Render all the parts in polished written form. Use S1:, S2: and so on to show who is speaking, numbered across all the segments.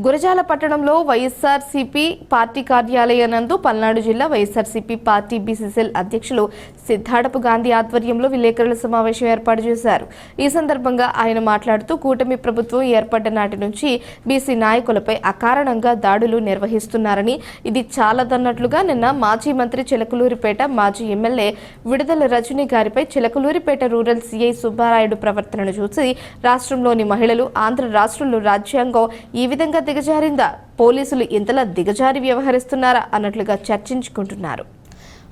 S1: గురజాల పట్టణంలో వైఎస్ఆర్సీపీ పార్టీ కార్యాలయం నందు పల్నాడు జిల్లా వైఎస్ఆర్సీపీ పార్టీ బీసీసీఎల్ అధ్యక్షులు సిద్ధాడపు గాంధీ ఆధ్వర్యంలో విలేకరుల సమావేశం ఏర్పాటు చేశారు. ఈ సందర్భంగా ఆయన మాట్లాడుతూ కూటమి ప్రభుత్వం ఏర్పడ్డ నాటి నుంచి బీసీ నాయకులపై అకారణంగా దాడులు నిర్వహిస్తున్నారని, ఇది చాలదన్నట్లుగా నిన్న మాజీ మంత్రి చిలకలూరిపేట మాజీ ఎమ్మెల్యే విడుదల రజనీ గారిపై చిలకలూరిపేట రూరల్ సీఐ సుబ్బారాయుడు ప్రవర్తనను చూసి రాష్ట్రంలోని మహిళలు ఆంధ్ర రాష్ట్రంలో రాజ్యాంగం ఈ విధంగా దిగజారిందా, పోలీసులు ఇంతలా దిగజారి వ్యవహరిస్తున్నారా అన్నట్లుగా చర్చించుకుంటున్నారు.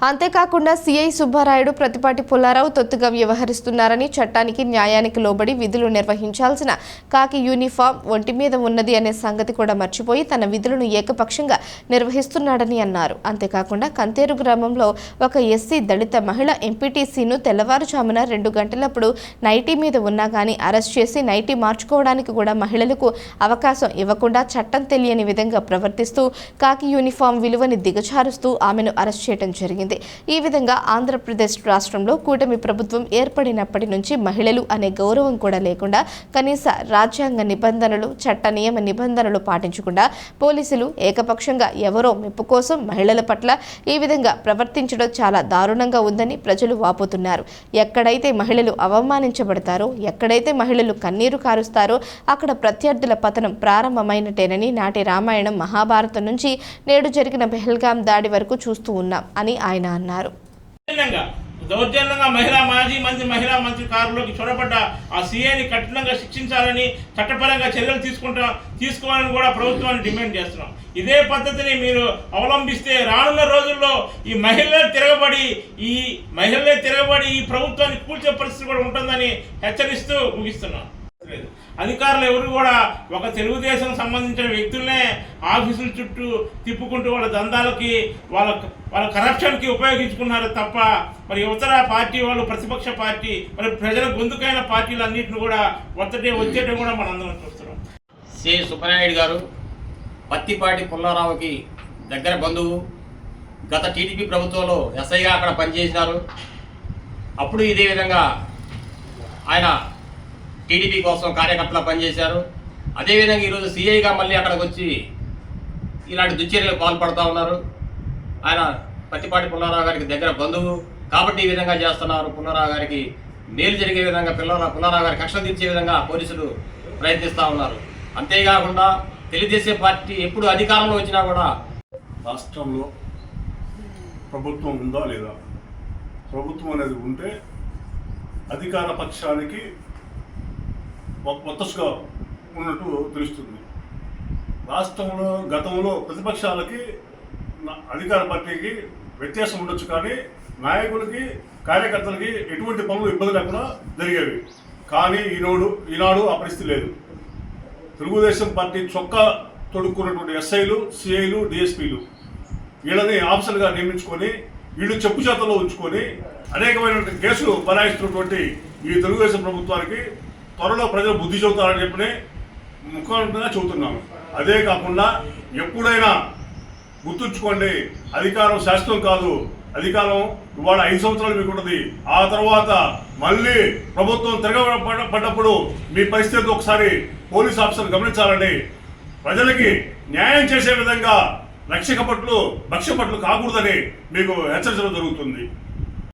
S1: అంతేకాకుండా సీఐ సుబ్బారాయుడు ప్రతిపాటి పుల్లారావు తొత్తుగా వ్యవహరిస్తున్నారని, చట్టానికి న్యాయానికి లోబడి విధులు నిర్వహించాల్సిన కాకి యూనిఫామ్ ఒంటి మీద ఉన్నది అనే సంగతి కూడా మర్చిపోయి తన విధులను ఏకపక్షంగా నిర్వహిస్తున్నాడని అన్నారు. అంతేకాకుండా కంతేరు గ్రామంలో ఒక ఎస్సీ దళిత మహిళ ఎంపీటీసీను తెల్లవారుజామున 2 గంటలప్పుడు నైటీ మీద ఉన్నా కానీ అరెస్ట్ చేసి నైటీ మార్చుకోవడానికి కూడా మహిళలకు అవకాశం ఇవ్వకుండా చట్టం తెలియని విధంగా ప్రవర్తిస్తూ కాకి యూనిఫామ్ విలువని దిగజారుస్తూ ఆమెను అరెస్ట్ చేయడం జరిగింది. ఈ విధంగా ఆంధ్రప్రదేశ్ రాష్ట్రంలో కూటమి ప్రభుత్వం ఏర్పడినప్పటి నుంచి మహిళలు అనే గౌరవం కూడా లేకుండా, కనీస రాజ్యాంగ నిబంధనలు చట్ట నియమ నిబంధనలు పాటించకుండా పోలీసులు ఏకపక్షంగా ఎవరో మెప్పు కోసం మహిళల పట్ల ఈ విధంగా ప్రవర్తించడం చాలా దారుణంగా ఉందని ప్రజలు వాపోతున్నారు. ఎక్కడైతే మహిళలు అవమానించబడతారో, ఎక్కడైతే మహిళలు కన్నీరు కారుస్తారో అక్కడ ప్రత్యర్థుల పతనం ప్రారంభమైనట్టేనని నాటి రామాయణం మహాభారతం నుంచి నేడు జరిగిన పెహల్గాం దాడి వరకు చూస్తూ ఉన్నాం అని ఆయన అన్నారు.
S2: దౌర్జన్యంగా మాజీ మహిళా మంత్రి కారులోకి చొరబడ్డ ఆ సీఐని కఠినంగా శిక్షించాలని, చట్టపరంగా చర్యలు తీసుకోవాలని కూడా ప్రభుత్వాన్ని డిమాండ్ చేస్తున్నాం. ఇదే పద్ధతిని మీరు అవలంబిస్తే రానున్న రోజుల్లో ఈ మహిళలే తిరగబడి ఈ ప్రభుత్వాన్ని కూల్చే పరిస్థితి కూడా ఉంటుందని హెచ్చరిస్తూ ముగిస్తున్నాం. అధికారులు ఎవరు కూడా ఒక తెలుగుదేశం సంబంధించిన వ్యక్తులనే ఆఫీసుల చుట్టూ తిప్పుకుంటూ వాళ్ళ దందాలకి వాళ్ళ కరప్షన్కి ఉపయోగించుకున్నారు తప్ప మరి ఇతర పార్టీ వాళ్ళు, ప్రతిపక్ష పార్టీ, మరి ప్రజల గొంతుకైన పార్టీలు అన్నింటిని కూడా వచ్చేయడం కూడా మనందరం చూస్తున్నాం.
S3: సి సుబ్బారాయుడు గారు పత్తిపాటి పుల్లారావుకి దగ్గర బంధువు. గత టీడీపీ ప్రభుత్వంలో ఎస్ఐగా అక్కడ పనిచేసినారు. అప్పుడు ఇదే విధంగా ఆయన టీడీపీ కోసం కార్యకర్తలా పనిచేశారు. అదేవిధంగా ఈరోజు సీఐగా మళ్ళీ అక్కడికి వచ్చి ఇలాంటి దుశ్చర్యలకు పాల్పడుతూ ఉన్నారు. ఆయన పత్తిపాటి పుల్లారావు గారికి దగ్గర బంధువు కాబట్టి ఈ విధంగా చేస్తున్నారు. పుల్లారావు గారికి మేలు జరిగే విధంగా, పుల్లారావు గారి కక్ష తీర్చే విధంగా పోలీసులు ప్రయత్నిస్తూ ఉన్నారు. అంతేకాకుండా తెలుగుదేశం పార్టీ ఎప్పుడు అధికారంలో వచ్చినా కూడా
S4: రాష్ట్రంలో ప్రభుత్వం ఉందా లేదా, ప్రభుత్వం అనేది ఉంటే అధికార పక్షానికి ఒత్తసుగా ఉన్నట్టు తెలుస్తుంది. రాష్ట్రంలో గతంలో ప్రతిపక్షాలకి అధికార పార్టీకి వ్యత్యాసం ఉండొచ్చు, కానీ నాయకులకి కార్యకర్తలకి ఎటువంటి పనులు ఇబ్బంది లేకుండా జరిగేవి. కానీ ఈనాడు ఆ పరిస్థితి లేదు. తెలుగుదేశం పార్టీ చొక్కా తొడుక్కున్నటువంటి ఎస్ఐలు, సిఐలు, డిఎస్పీలు వీళ్ళని ఆఫీసర్గా నియమించుకొని వీళ్ళు చెప్పు చేతల్లో ఉంచుకొని అనేకమైనటువంటి కేసులు బనాయిస్తున్నటువంటి ఈ తెలుగుదేశం ప్రభుత్వానికి త్వరలో ప్రజలు బుద్ధి చెబుతారని చెప్పి ముఖ్యంగా చెబుతున్నాను. అదే కాకుండా ఎప్పుడైనా గుర్తుంచుకోండి, అధికారం శాశ్వతం కాదు. అధికారం ఇవాళ 5 సంవత్సరాలు మీకు ఉంటుంది. ఆ తర్వాత మళ్ళీ ప్రభుత్వం తిరగబడ్డప్పుడు మీ పరిస్థితి ఒకసారి పోలీస్ ఆఫీసర్ గమనించాలండి. ప్రజలకి న్యాయం చేసే విధంగా రక్షక పట్లు, భక్ష్య పట్లు కాకూడదని మీకు హెచ్చరించడం జరుగుతుంది.